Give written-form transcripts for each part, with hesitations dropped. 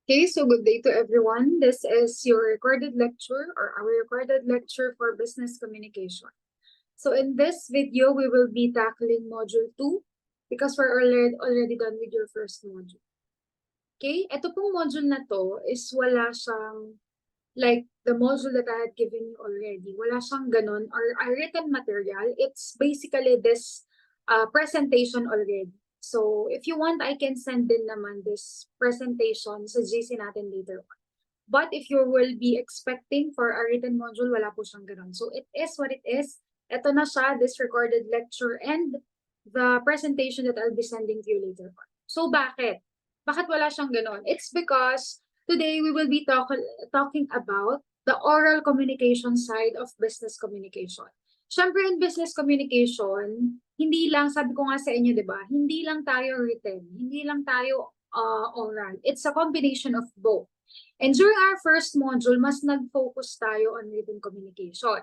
Okay, so good day to everyone. This is your recorded lecture or our recorded lecture for business communication. So in this video, we will be tackling module 2 because we're already done with your first module. Okay, ito pong module na to is wala siyang like the module that I had given you already. Wala siyang ganun or a written material. It's basically this presentation already. So if you want, I can send din naman this presentation sa GC natin later on. But if you will be expecting for a written module, wala po siyang ganun. So it is what it is. Ito na siya, this recorded lecture and the presentation that I'll be sending to you later on. So bakit? Bakit wala siyang ganun? It's because today we will be talking about the oral communication side of business communication. Siyempre, in business communication, hindi lang, sabi ko nga sa inyo, di ba, hindi lang tayo written, hindi lang tayo oral. It's a combination of both. And during our first module, mas nag-focus tayo on written communication.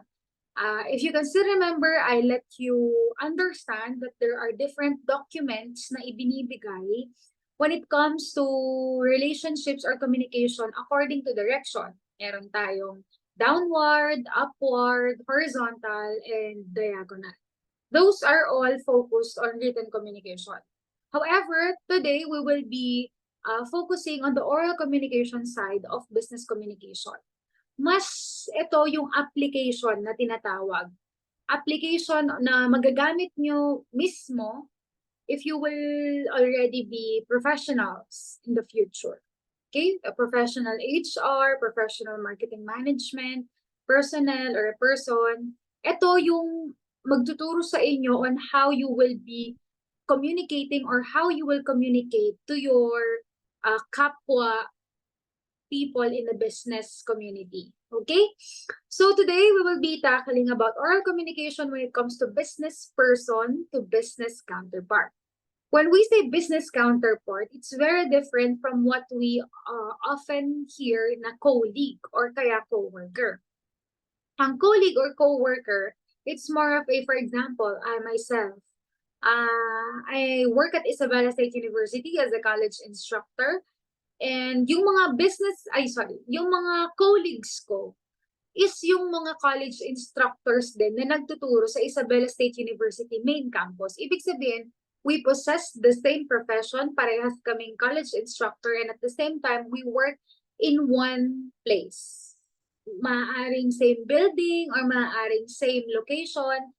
If you can still remember, I let you understand that there are different documents na ibinibigay when it comes to relationships or communication according to direction. Meron tayong downward, upward, horizontal, and diagonal. Those are all focused on written communication. However, today we will be focusing on the oral communication side of business communication. Mas ito yung application na tinatawag. Application na magagamit nyo mismo if you will already be professionals in the future. Okay? A professional HR, professional marketing management, personnel or a person. Ito yung magtuturo sa inyo on how you will be communicating or how you will communicate to your kapwa people in the business community. Okay? So today we will be tackling about oral communication when it comes to business person to business counterpart. When we say business counterpart, it's very different from what we often hear na colleague or kaya coworker. Ang colleague or coworker, it's more of a, for example, I myself, I work at Isabela State University as a college instructor. And yung mga yung mga colleagues ko is yung mga college instructors din na nagtuturo sa Isabela State University main campus. Ibig sabihin, we possess the same profession, parehas kaming college instructor, and at the same time, we work in one place. Maaaring same building or maaaring same location,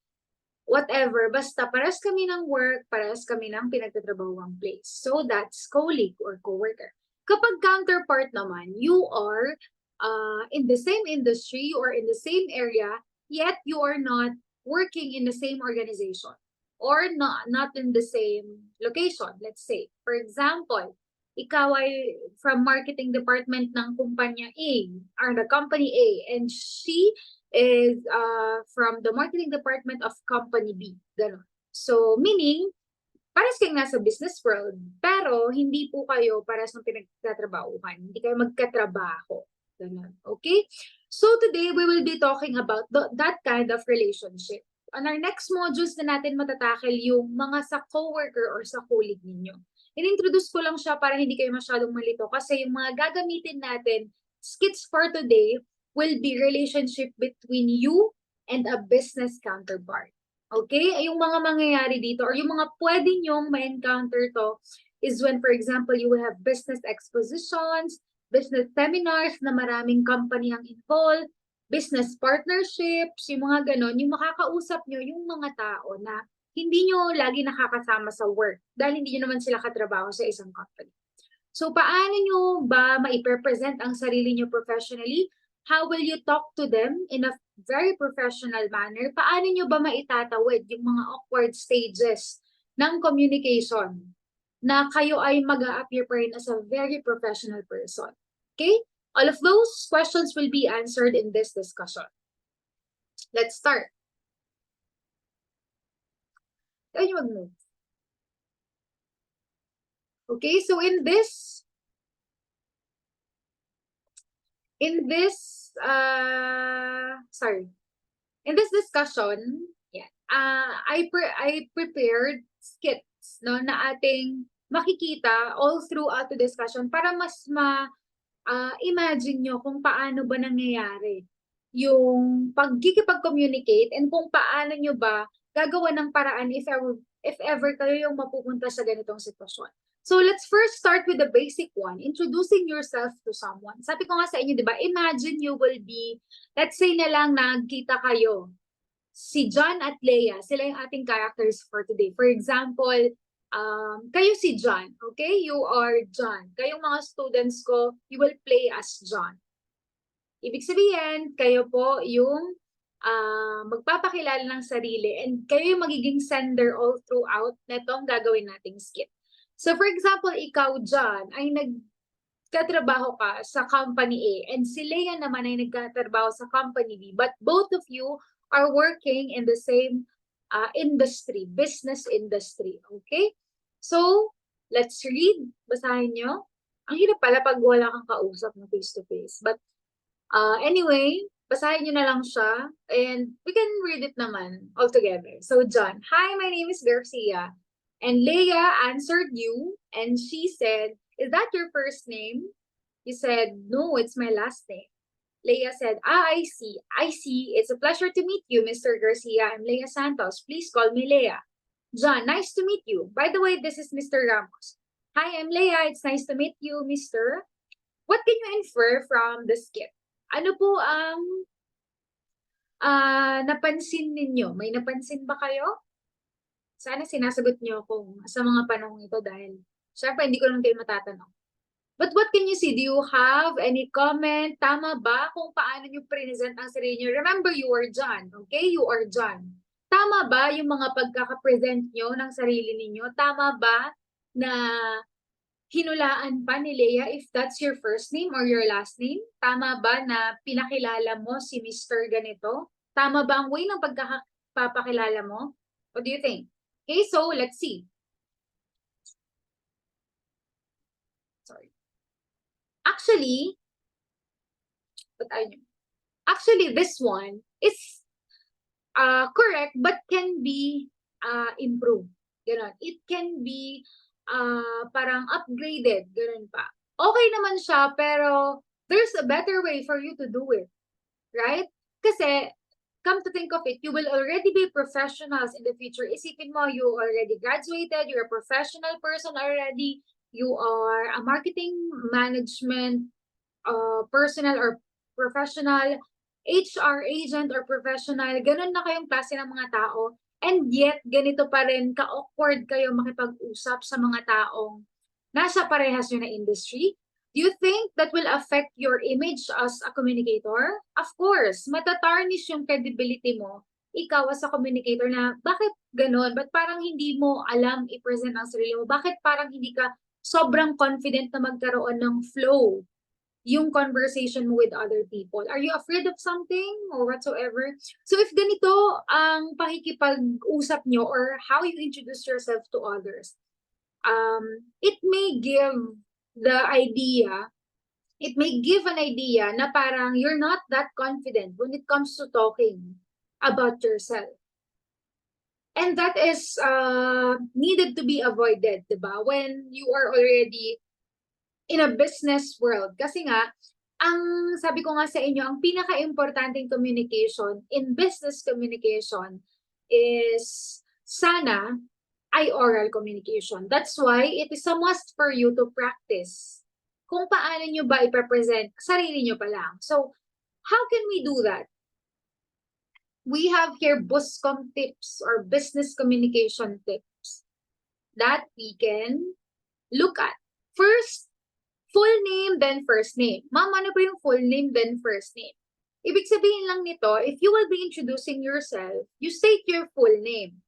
whatever, basta parehas kami ng work, parehas kami ng pinagtatrabawang place. So that's colleague or coworker. Kapag counterpart naman, you are in the same industry or in the same area, yet you are not working in the same organization or not in the same location, let's say. For example, ikaw ay from marketing department ng kumpanya A or the company A, and she is from the marketing department of company B. Ganon. So, meaning, pares kayong nasa business world, pero hindi po kayo pares ng pinagtatrabahuhan. Hindi kayo magkatrabaho. Ganon. Okay? So, today, we will be talking about that kind of relationship. On our next modules na natin matatakel yung mga sa coworker or sa colleague ninyo. In-introduce ko lang siya para hindi kayo masyadong malito kasi yung mga gagamitin natin, skits for today, will be relationship between you and a business counterpart. Okay? Yung mga mangyayari dito or yung mga pwede nyong ma-encounter to is when, for example, you will have business expositions, business seminars na maraming company ang involved, business partnerships, yung mga ganon, yung makakausap nyo yung mga tao na hindi nyo lagi nakakasama sa work dahil hindi nyo naman sila katrabaho sa isang company. So, paano nyo ba maipresent ang sarili nyo professionally? How will you talk to them in a very professional manner? Paano nyo ba maitatawid yung mga awkward stages ng communication na kayo ay mag-a-appear pa rin as a very professional person? Okay? All of those questions will be answered in this discussion. Let's start. Can you mag-move? Okay, so in this discussion, yeah, I prepared skits no na ating makikita all throughout the discussion para mas imagine nyo kung paano ba nangyayari yung pagkikipag-communicate and kung paano nyo ba gagawa ng paraan if ever kayo yung mapupunta sa ganitong sitwasyon. So let's first start with the basic one, introducing yourself to someone. Sabi ko nga sa inyo, di ba, imagine you will be, let's say na lang nagkita kayo, si John at Leia, sila yung ating characters for today. For example, kayo si John, okay? You are John. Kayong mga students ko, you will play as John. Ibig sabihin, kayo po yung magpapakilala ng sarili and kayo yung magiging sender all throughout na itong gagawin nating skit. So for example, ikaw, John, ay nagkatrabaho ka sa company A and si Leia naman ay nagkatrabaho sa company B, but both of you are working in the same industry, business industry, okay? So, let's read. Basahin nyo. Ang hirap pala pag wala kang kausap na face-to-face. But anyway, basahin nyo na lang siya and we can read it naman all together. So, John, hi, my name is Garcia. And Leia answered you and she said, is that your first name? You said, no, it's my last name. Leia said, I see. I see. It's a pleasure to meet you, Mr. Garcia. I'm Leia Santos. Please call me Leia. John, nice to meet you. By the way, this is Mr. Ramos. Hi, I'm Leia. It's nice to meet you, Mr. What can you infer from the skit? Ano po ang napansin ninyo? May napansin ba kayo? Sana sinasagot nyo kung sa mga panong ito dahil syempre hindi ko lang kayo matatanong. But what can you see? Do you have any comment? Tama ba kung paano nyo present ang sarili nyo? Remember, you are John. Okay? You are John. Tama ba yung mga pagkakapresent nyo ng sarili ninyo? Tama ba na hinulaan pa ni Leia if that's your first name or your last name? Tama ba na pinakilala mo si Mr. Ganito? Tama ba ang way ng pagkakapapakilala mo? What do you think? Okay, so let's see. Sorry. Actually, this one is correct but can be improved. Ganon. It can be parang upgraded. Ganon pa. Okay naman siya, pero there's a better way for you to do it. Right? Kasi, come to think of it, you will already be professionals in the future. Isipin mo, you already graduated, you're a professional person already, you are a marketing management personal or professional, HR agent or professional, ganun na kayong klase ng mga tao. And yet, ganito pa rin, ka-awkward kayo makipag-usap sa mga taong nasa parehas nyo na industry. Do you think that will affect your image as a communicator? Of course, matatarnish yung credibility mo, ikaw as a communicator na bakit ganun? Ba't parang hindi mo alam i-present ang sarili mo? Bakit parang hindi ka sobrang confident na magkaroon ng flow yung conversation mo with other people? Are you afraid of something or whatsoever? So if ganito ang pakikipag-usap nyo or how you introduce yourself to others, it may give an idea na parang you're not that confident when it comes to talking about yourself. And that is needed to be avoided, diba? When you are already in a business world. Kasi nga, sabi ko nga sa inyo, ang pinaka-importanting communication in business communication is sana ay oral communication. That's why it is a must for you to practice kung paano nyo ba ipapresent sarili nyo pa lang. So, how can we do that? We have here BUSCOM tips or business communication tips that we can look at. First, full name, then first name. Ma'am, ano ba yung full name, then first name? Ibig sabihin lang nito, if you will be introducing yourself, you state your full name.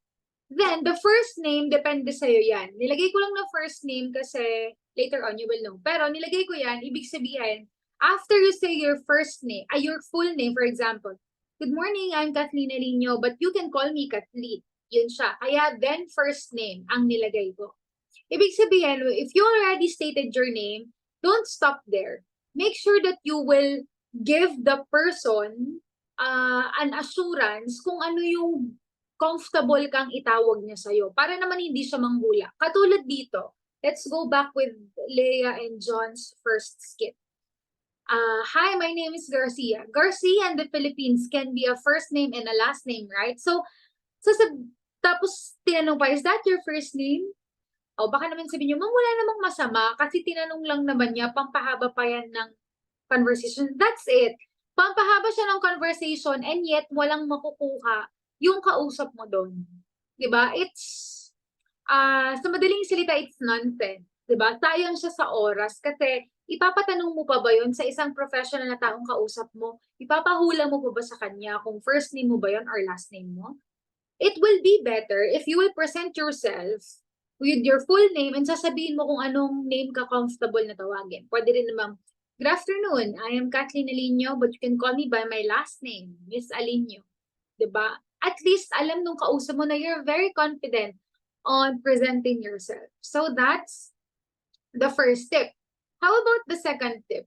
Then, the first name, depende sa'yo yan. Nilagay ko lang na first name kasi later on you will know. Pero nilagay ko yan, ibig sabihin, after you say your first name, your full name, for example, good morning, I'm Kathleen Alino, but you can call me Kathleen. Yun siya. Kaya then first name ang nilagay ko. Ibig sabihin, if you already stated your name, don't stop there. Make sure that you will give the person an assurance kung ano yung comfortable kang itawag niya sa'yo para naman hindi siya manghula. Katulad dito, let's go back with Leia and John's first skit. Hi, my name is Garcia. Garcia in the Philippines can be a first name and a last name, right? So tapos tinanong pa, is that your first name? O baka naman sabihin niyo, ma'am, wala namang masama kasi tinanong lang naman niya, pampahaba pa yan ng conversation. That's it. Pampahaba siya ng conversation and yet walang makukuha yung kausap mo doon. Diba? It's, sa madaling salita, it's nonsense. Diba? Sayang siya sa oras kasi ipapatanong mo pa ba yun sa isang professional na taong kausap mo? Ipapahula mo pa ba sa kanya kung first name mo ba yun or last name mo? It will be better if you will present yourself with your full name and sasabihin mo kung anong name ka comfortable na tawagin. Pwede rin namang, good afternoon, I am Kathleen Alinio, but you can call me by my last name, Miss Alinio. Diba? At least alam nung kausap mo na you're very confident on presenting yourself. So that's the first tip. How about the second tip?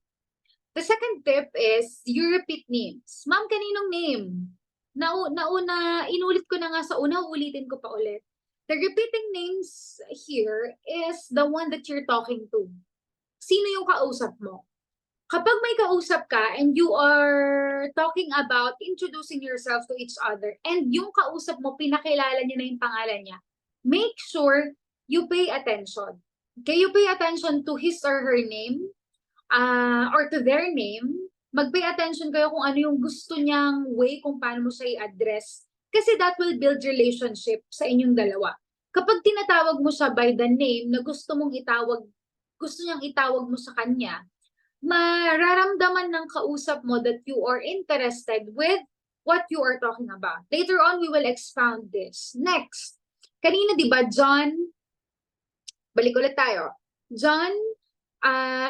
The second tip is you repeat names. Ma'am, kaninong name? Nauna, inulit ko na nga sa una, ulitin ko pa ulit. The repeating names here is the one that you're talking to. Sino yung kausap mo? Kapag may kausap ka and you are talking about introducing yourself to each other and yung kausap mo, pinakilala niya na yung pangalan niya, make sure you pay attention. Okay, you pay attention to his or her name or to their name. Mag-pay attention kayo kung ano yung gusto niyang way kung paano mo siya i-address. Kasi that will build relationship sa inyong dalawa. Kapag tinatawag mo siya by the name na gusto niyang itawag mo sa kanya, mararamdaman ng kausap mo that you are interested with what you are talking about. Later on, we will expound this. Next, kanina di ba, John, balik ulit tayo. John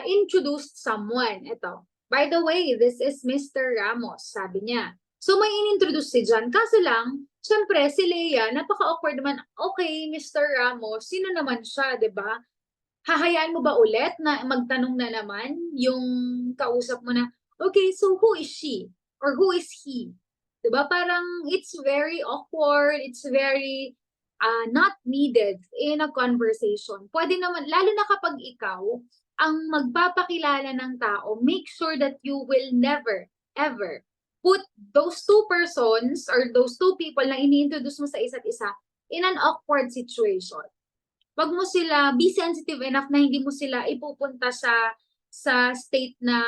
introduced someone. Ito. By the way, this is Mr. Ramos, sabi niya. So may inintroduce si John. Kaso lang, syempre, si Leia, napaka-awkward naman. Okay, Mr. Ramos, sino naman siya, di ba? Hahayaan mo ba ulit na magtanong na naman yung kausap mo na, okay, so who is she? Or who is he? Diba? Parang it's very awkward, it's very not needed in a conversation. Pwede naman, lalo na kapag ikaw ang magpapakilala ng tao, make sure that you will never, ever put those two persons or those two people na ini-introduce mo sa isa't isa in an awkward situation. Wag mo sila, be sensitive enough na hindi mo sila ipupunta sa state na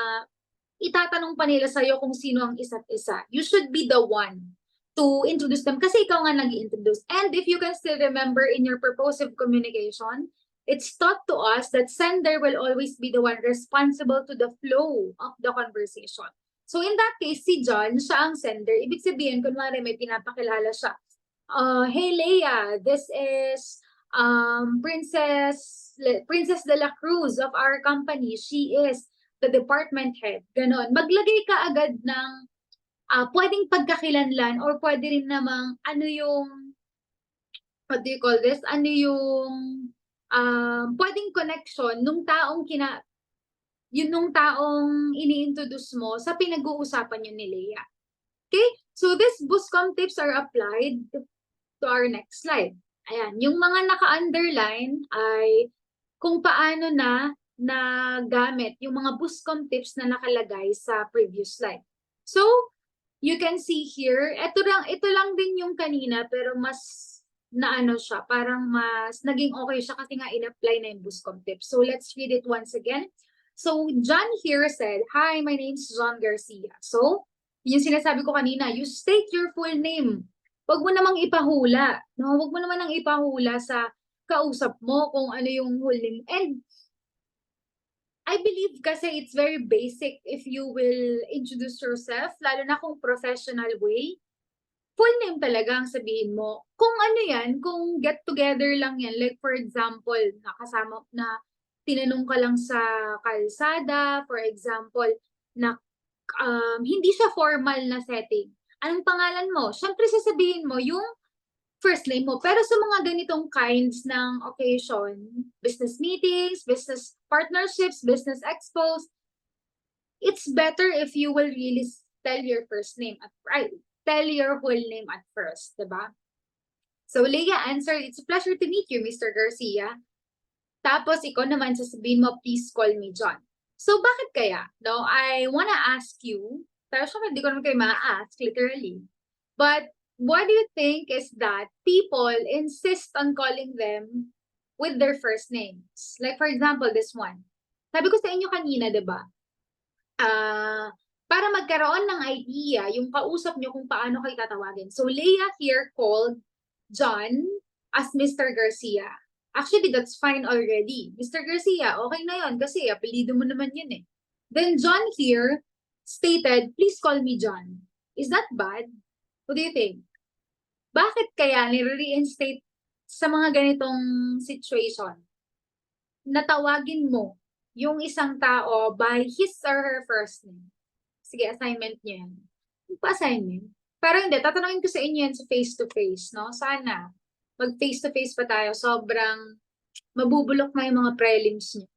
itatanong pa nila sa'yo kung sino ang isa't isa. You should be the one to introduce them kasi ikaw nga nag-i-introduce. And if you can still remember in your purposive communication, it's taught to us that sender will always be the one responsible to the flow of the conversation. So in that case, si John, siya ang sender. Ibig sabihin, kunwari may pinapakilala siya. Hey Leia, this is Princess de la Cruz of our company. She is the department head. Ganon. Maglagay ka agad ng pwedeng pagkakilanlan or pwede rin namang ano yung, what do you call this? Ano yung pwedeng connection nung taong nung taong ini-introduce mo sa pinag-uusapan nyo ni Leia. Okay? So these Buscom tips are applied to our next slide. Ayan, yung mga naka-underline ay kung paano na nagamit yung mga Buscom tips na nakalagay sa previous slide. So, you can see here, ito lang din yung kanina pero mas naano siya, parang mas naging okay siya kasi nga in-apply na yung Buscom tips. So, let's read it once again. So, John here said, hi, my name is John Garcia. So, yung sinasabi ko kanina, you state your full name. Huwag mo namang ipahula. No? Huwag mo naman nang ipahula sa kausap mo kung ano yung full name. And I believe kasi it's very basic if you will introduce yourself, lalo na kung professional way. Full name talaga ang sabihin mo. Kung ano yan, kung get together lang yan, like for example, nakasama na tinanong ka lang sa kalsada, for example, na hindi siya formal na setting. Anong pangalan mo? Siyempre sasabihin mo yung first name mo. Pero sa mga ganitong kinds ng occasion, business meetings, business partnerships, business expos, it's better if you will really tell your first name tell your whole name at first, diba? So Leia answered, it's a pleasure to meet you, Mr. Garcia. Tapos ikaw naman sasabihin mo, please call me John. So bakit kaya? No, I wanna ask you, pero syempre hindi ko naman kayo ma-ask literally. But what do you think is that people insist on calling them with their first names? Like for example, this one. Sabi ko sa inyo kanina, 'di ba? Para magkaroon ng idea yung kausap nyo kung paano kayo tatawagin. So Leia here called John as Mr. Garcia. Actually, that's fine already. Mr. Garcia, okay na yon kasi apelido mo naman yun eh. Then John here stated, please call me John. Is that bad? What do you think? Bakit kaya nire-reinstate sa mga ganitong situation? Natawagin mo yung isang tao by his or her first name. Sige, assignment niyo yan. Pa-assignment. Pero hindi, tatanungin ko sa inyo yan sa face-to-face, no? Sana mag-face-to-face pa tayo. Sobrang mabubulok na yung mga prelims niyo.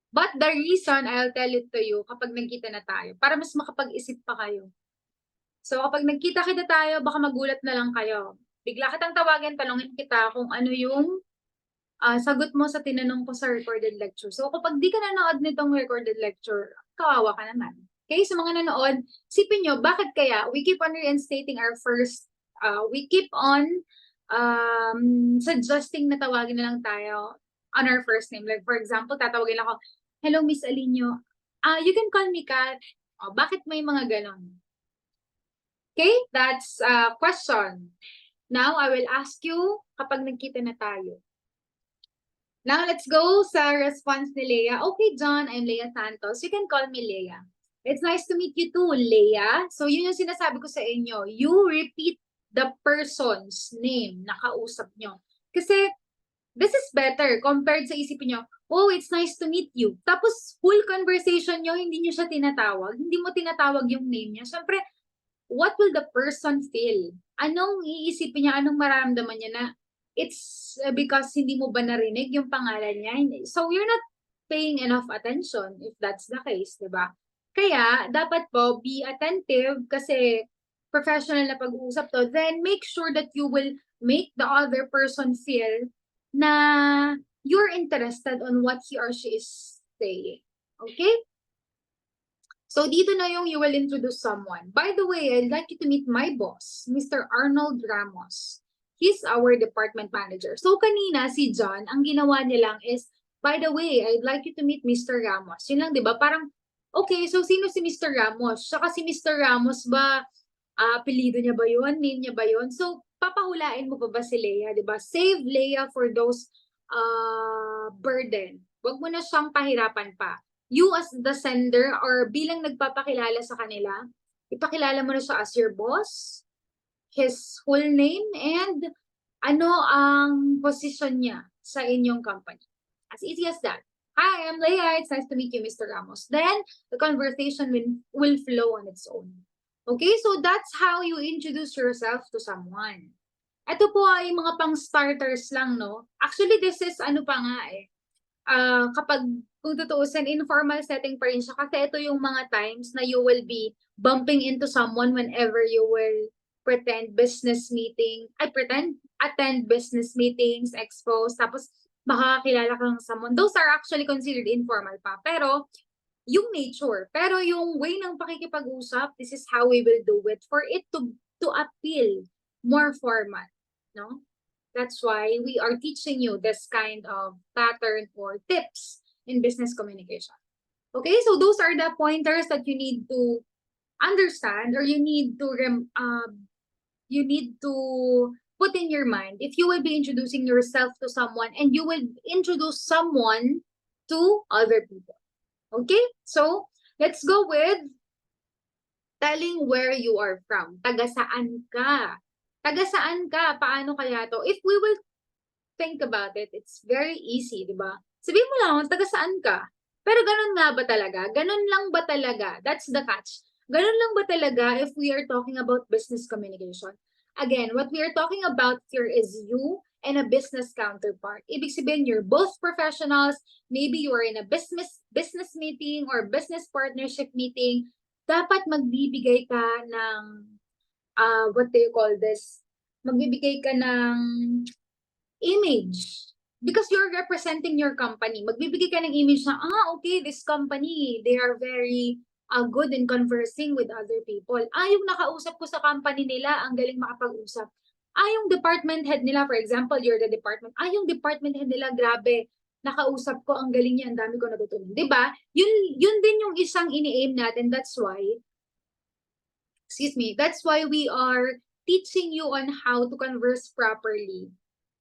But the reason, I'll tell it to you kapag nagkita na tayo, para mas makapag-isip pa kayo. So kapag nagkita-kita tayo, baka magulat na lang kayo. Bigla kitang tawagin, tanungin kita kung ano yung sagot mo sa tinanong ko sa recorded lecture. So kapag di ka nanood nitong recorded lecture, kawawa ka naman. Okay, sa mga nanood, sipin nyo, bakit kaya we keep on reinstating our first, we keep on suggesting na tawagin na lang tayo on our first name. Like for example, tatawagin ako, hello Miss Alinio, you can call me Kat. Bakit may mga ganon? Okay, that's a question. Now, I will ask you kapag nagkita na tayo. Now, let's go sa response ni Leia. Okay, John, I'm Leia Santos. You can call me Leia. It's nice to meet you too, Leia. So, yun yung sinasabi ko sa inyo. You repeat the person's name na kausap nyo. Kasi, this is better compared sa isipin nyo, oh, it's nice to meet you. Tapos, full conversation nyo, hindi nyo siya tinatawag. Hindi mo tinatawag yung name niya. Siyempre, what will the person feel? Anong iisipin niya? Anong mararamdaman niya na it's because hindi mo ba narinig yung pangalan niya? So, you're not paying enough attention if that's the case, di ba? Kaya, dapat po, be attentive kasi professional na pag-uusap to. Then, make sure that you will make the other person feel na you're interested on what he or she is saying. Okay? So, dito na yung you will introduce someone. By the way, I'd like you to meet my boss, Mr. Arnold Ramos. He's our department manager. So, kanina, si John, ang ginawa niya lang is, by the way, I'd like you to meet Mr. Ramos. Yun lang, di ba? Parang, okay, so sino si Mr. Ramos? Saka si Mr. Ramos ba, apelido niya ba yun? Name niya ba yun? So, papahulain mo pa ba si Leia, di ba? Save Leia for those burden. Huwag mo na siyang pahirapan pa. You as the sender or bilang nagpapakilala sa kanila, ipakilala mo na siya as your boss, his full name, and ano ang position niya sa inyong company. As easy as that. Hi, I'm Leia. It's nice to meet you, Mr. Ramos. Then, the conversation will flow on its own. Okay, so that's how you introduce yourself to someone. Ito po ay mga pang-starters lang, no? Actually, this is ano pa nga eh. Kapag kung tutuusin, informal setting pa rin siya. Kasi ito yung mga times na you will be bumping into someone whenever you will attend business business meetings, expos, tapos makakakilala ka ng someone. Those are actually considered informal pa. Pero, yung nature, pero yung way ng pakikipag-usap, this is how we will do it for it to appeal more formal, no? That's why we are teaching you this kind of pattern or tips in business communication. Okay, so those are the pointers that you need to understand or you need to put in your mind if you will be introducing yourself to someone and you will introduce someone to other people. Okay, so let's go with telling where you are from. Taga saan ka? Taga saan ka? Paano kaya to? If we will think about it, it's very easy, di ba? Sabihin mo lang, taga saan ka? Pero ganun nga ba talaga? Ganun lang ba talaga? That's the catch. Ganun lang ba talaga if we are talking about business communication? Again, what we are talking about here is you and a business counterpart. Ibig sabihin, you're both professionals. Maybe you are in a business meeting or business partnership meeting. Dapat magbibigay ka ng what do you call this? Magbibigay ka ng image because you're representing your company. Magbibigay ka ng image na, okay, this company, they are very good in conversing with other people. Yung nakausap ko sa company nila, ang galing makapag-usap. Yung department head nila, for example, you're the department, yung department head nila, grabe, nakausap ko, ang galing niya, ang dami ko natutunan. Diba? Yun din yung isang ini-aim natin. That's why we are teaching you on how to converse properly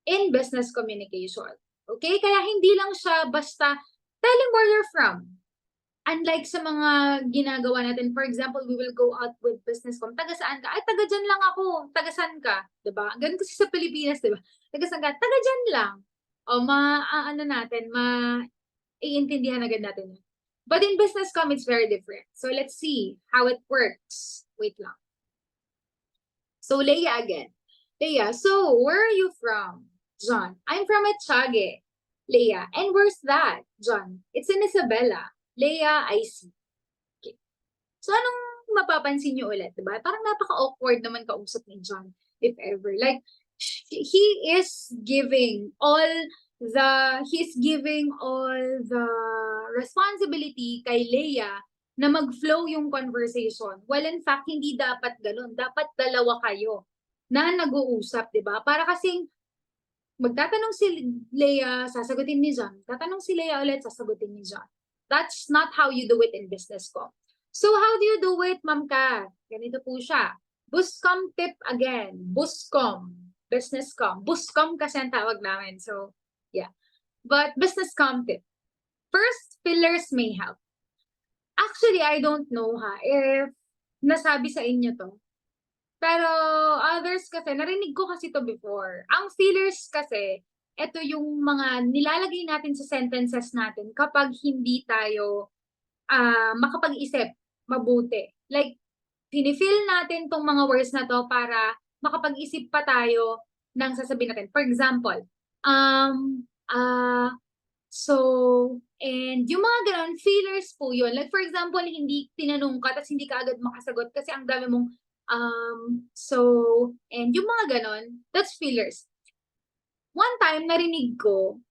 in business communication. Okay? Kaya hindi lang siya basta tell him where you're from. Unlike sa mga ginagawa natin, for example, we will go out with business com. Taga saan ka? Ay, taga dyan lang ako. Taga saan ka? Diba? Ganun kasi sa Pilipinas, diba? Taga saan ka? Taga dyan lang. O, iintindihan agad natin yun. But in business com, it's very different. So let's see how it works. Wait lang. So Leia again. Leia, so where are you from? John, I'm from Etiague. Leia, and where's that? John, it's in Isabela. Leia, I see. Okay. So anong mapapansin nyo ulit, diba? Parang napaka-awkward naman kausap ni John, if ever. Like, he is giving all the responsibility kay Leia na mag-flow yung conversation. Well, in fact, hindi dapat ganun. Dapat dalawa kayo na nag-uusap, diba? Para kasing magtatanong si Leia, sasagutin ni John. Tatanong si Leia ulit, sasagutin ni John. That's not how you do it in business com. So how do you do it, Ma'am Ka? Ganito po siya. Buscom tip again. Buscom. Business com. Buscom kasi ang tawag namin. So, yeah. But business com tip. First, fillers may help. Actually, I don't know if nasabi sa inyo to. Pero others kasi, narinig ko kasi to before. Ang fillers kasi, ito yung mga nilalagay natin sa sentences natin kapag hindi tayo makapag-isip mabuti. Like, finifill natin tong mga words na to para makapag-isip pa tayo ng sasabihin natin. For example, so, and yung mga ganon, fillers po yun. Like, for example, hindi tinanong ka, tapos hindi ka agad makasagot kasi ang dami mong so, and yung mga ganon, that's fillers. One time, narinig ko,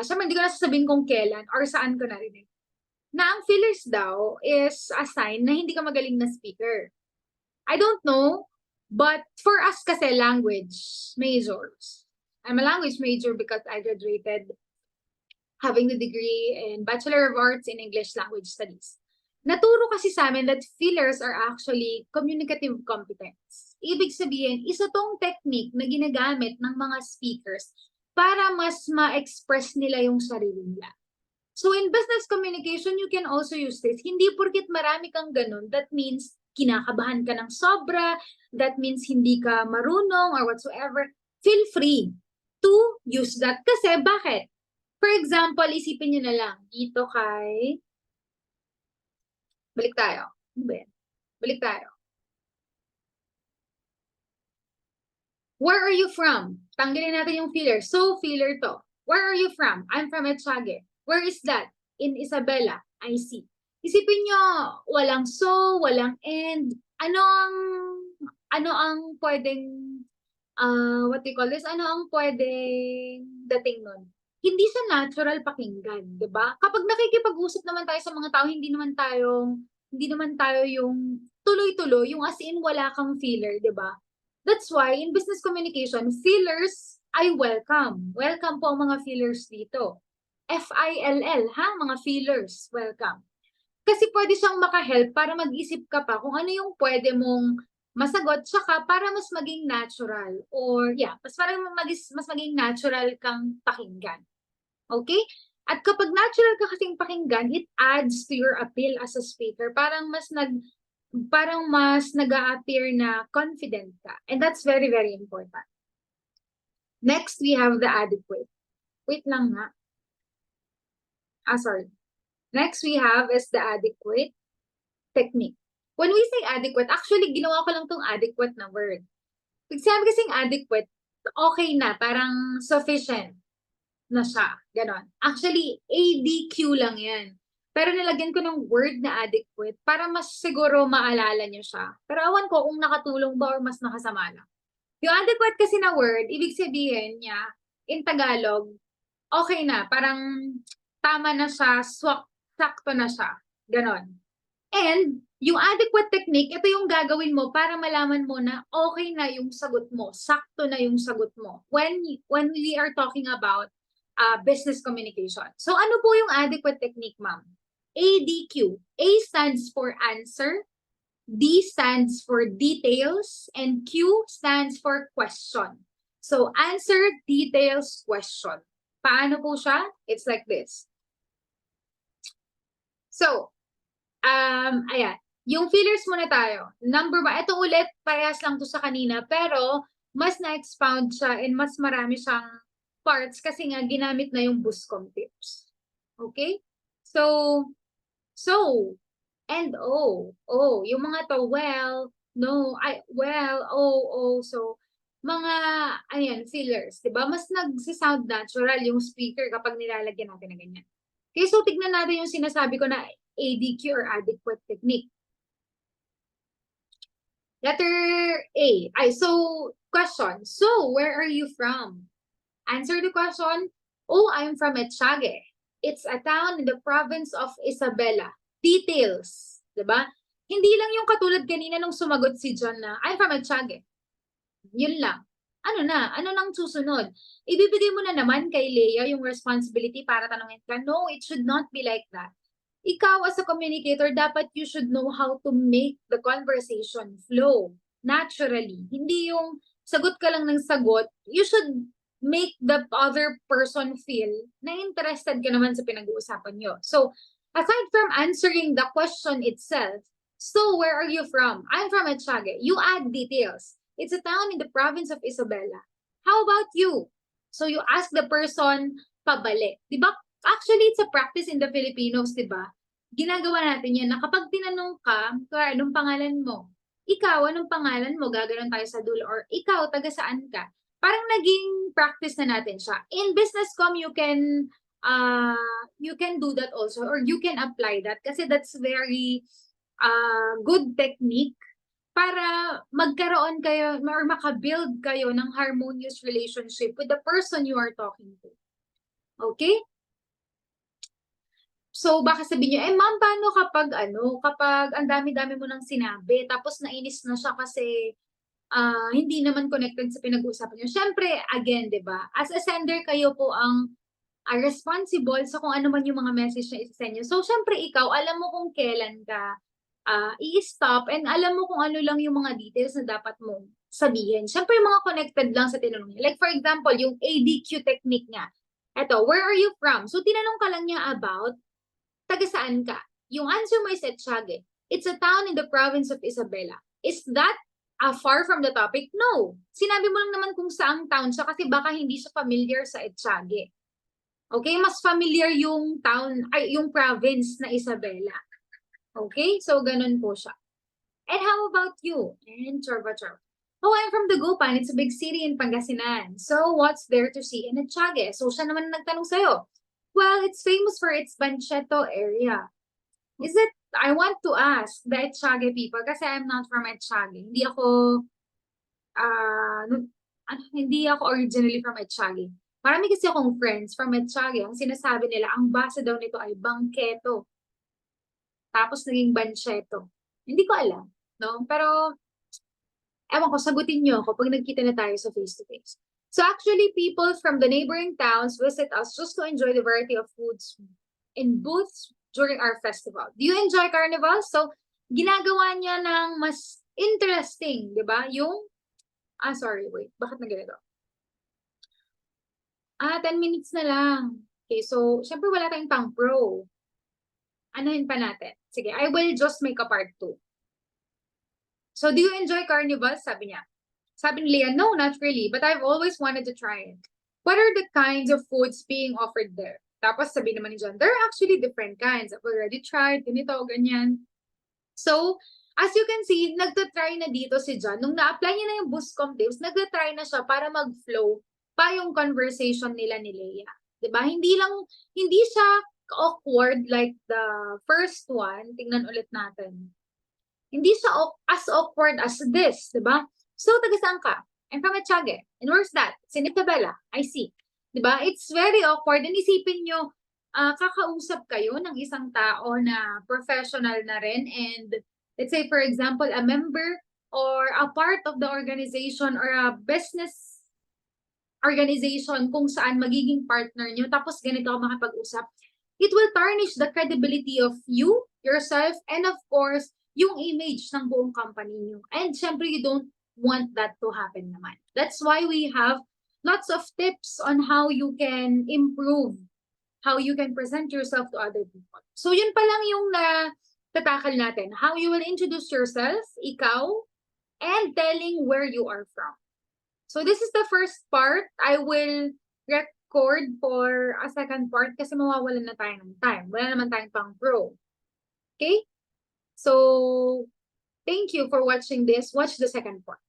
syempre hindi ko na sasabihin kung kailan or saan ko narinig, na ang fillers daw is a sign na hindi ka magaling na speaker. I don't know, but for us kasi language majors, I'm a language major because I graduated having the degree in Bachelor of Arts in English Language Studies. Naturo kasi sa amin that fillers are actually communicative competence. Ibig sabihin, isa tong technique na ginagamit ng mga speakers para mas ma-express nila yung sarili nila. So in business communication, you can also use this. Hindi porket marami kang ganun, that means kinakabahan ka ng sobra, that means hindi ka marunong or whatsoever. Feel free to use that. Kasi bakit? For example, isipin nyo na lang, dito kay... Balik tayo. Balik tayo. Where are you from? Tanggalin natin yung filler. So, filler to. Where are you from? I'm from Etiague. Where is that? In Isabela. I see. Isipin nyo, walang so, walang and. Ano ang pwedeng, what do you call this? Ano ang pwedeng dating nun? Hindi siya natural pakinggan, 'di ba? Kapag nakikipag-usap naman tayo sa mga tao, hindi naman tayo yung tuloy-tuloy, yung as in wala kang filler, 'di ba? That's why in business communication, fillers ay welcome. Welcome po ang mga fillers dito. F-I-L-L, mga fillers, welcome. Kasi pwede siyang maka-help para mag-isip ka pa kung ano yung pwede mong masagot, tsaka para mas maging natural or mas maging natural kang pakinggan. Okay? At kapag natural ka kasing pakinggan, it adds to your appeal as a speaker. Parang mas nag-a-appear na confident ka. And that's very, very important. Next, we have the adequate. Wait lang nga. Sorry. Next we have is the adequate technique. When we say adequate, actually, ginawa ko lang tong adequate na word. Pag sabi kasing adequate, okay na, parang sufficient na siya. Ganon. Actually, ADQ lang yan. Pero nilagyan ko ng word na adequate para mas siguro maalala nyo siya. Pero awan ko kung nakatulong ba or mas nakasama lang. Yung adequate kasi na word, ibig sabihin niya, in Tagalog, okay na, parang tama na siya, sakto na siya, gano'n. And yung adequate technique, ito yung gagawin mo para malaman mo na okay na yung sagot mo, sakto na yung sagot mo when we are talking about business communication. So ano po yung adequate technique, ma'am? ADQ. A stands for answer, D stands for details, and Q stands for question. So answer, details, question. Paano po siya? It's like this. So, ayan. Yung fillers muna tayo. Number 1, ito ulit, parehas lang to sa kanina, pero mas na-expound siya and mas marami siyang parts kasi nga ginamit na yung Buscom tips. Okay? So, and yung mga to, well, no, well, so, mga, ayan, fillers, diba? Mas nagsisound natural yung speaker kapag nilalagyan natin na ganyan. Okay, so tignan natin yung sinasabi ko na ADQ or adequate technique. Letter A. So, question. So, where are you from? Answer the question. Oh, I'm from Etchage. It's a town in the province of Isabela. Details. Diba? Hindi lang yung katulad kanina nung sumagot si John na, I'm from Etchage. Yun lang. Ano na? Ano nang susunod? Ibibigay mo na naman kay Leia yung responsibility para tanungin ka. No, it should not be like that. Ikaw as a communicator, dapat you should know how to make the conversation flow naturally. Hindi yung sagot ka lang ng sagot. You should make the other person feel na interested ka naman sa pinag-uusapan nyo. So, aside from answering the question itself, so where are you from? I'm from Etchage. You add details. It's a town in the province of Isabela. How about you? So you ask the person pabalik. Diba? Actually, it's a practice in the Filipinos, diba? Ginagawa natin yan na kapag tinanong ka, anong pangalan mo? Ikaw, anong pangalan mo? Gaganon tayo sa dulo. Or ikaw, taga saan ka? Parang naging practice na natin siya. In business com, you can do that also. Or you can apply that. Kasi that's very good technique para magkaroon kayo or makabuild kayo ng harmonious relationship with the person you are talking to. Okay? So, baka sabihin nyo, ma'am, paano kapag ang dami-dami mo nang sinabi, tapos nainis na siya kasi hindi naman connected sa pinag-uusapan nyo. Siyempre, again, di ba? As a sender, kayo po ang responsible sa kung ano man yung mga message na isa-send nyo. So, siyempre, ikaw, alam mo kung kailan ka i-stop and alam mo kung ano lang yung mga details na dapat mong sabihin. Siyempre, yung mga connected lang sa tinanong niya. Like, for example, yung ADQ technique niya. Eto, where are you from? So, tinanong ka lang niya about taga saan ka? Yung answer mo is Etchage. It's a town in the province of Isabela. Is that far from the topic? No. Sinabi mo lang naman kung saang town siya kasi baka hindi siya familiar sa Etchage. Okay? Mas familiar yung town, yung province na Isabela. Okay? So, ganun po siya. And how about you? And charba. Oh, I'm from Dagupan. It's a big city in Pangasinan. So, what's there to see in Etchage? So, siya naman nagtanong sa'yo. Well, it's famous for its Bancheto area. Is it? I want to ask the Etchage people kasi I'm not from Etchage. Hindi ako originally from Etchage. Marami kasi akong friends from Etchage. Ang sinasabi nila, ang base daw nito ay Bangketo. Tapos naging Bancheto. Hindi ko alam, no? Pero, ewan ko, sagutin nyo ako pag nagkita na tayo sa face-to-face. So actually, people from the neighboring towns visit us just to enjoy the variety of foods in booths during our festival. Do you enjoy carnival? So, ginagawa niya ng mas interesting, di ba? Yung, sorry, wait, bakit na ganito? 10 minutes na lang. Okay, so, syempre wala tayong pang pro. Anuhin pa natin. Sige, I will just make a part 2. So, do you enjoy carnival? Sabi niya. Sabi ni Leah, no, not really, but I've always wanted to try it. What are the kinds of foods being offered there? Tapos sabi naman ni John, there are actually different kinds. I've already tried, ganito, ganyan. So, as you can see, nagtatry na dito si John. Nung na-apply niya na yung Buscom tips, nagtatry na siya para mag-flow pa yung conversation nila ni Leah. Diba? Hindi siya awkward like the first one. Tingnan ulit natin. Hindi siya as awkward as this, diba? So, taga saan ka? I'm from Etchage. And where's that? It's in Isabela. I see. 'Di ba? It's very awkward. And isipin nyo, kakausap kayo ng isang tao na professional na rin and let's say for example, a member or a part of the organization or a business organization kung saan magiging partner nyo tapos ganito ako makipag-usap, it will tarnish the credibility of you, yourself, and of course, yung image ng buong company nyo. And syempre, you don't want that to happen naman. That's why we have lots of tips on how you can improve, how you can present yourself to other people. So yun pa lang yung tatakal natin. How you will introduce yourself, ikaw, and telling where you are from. So this is the first part. I will record for a second part kasi mawawalan na tayo ng time. Wala naman tayong pang pro. Okay? So, thank you for watching this. Watch the second part.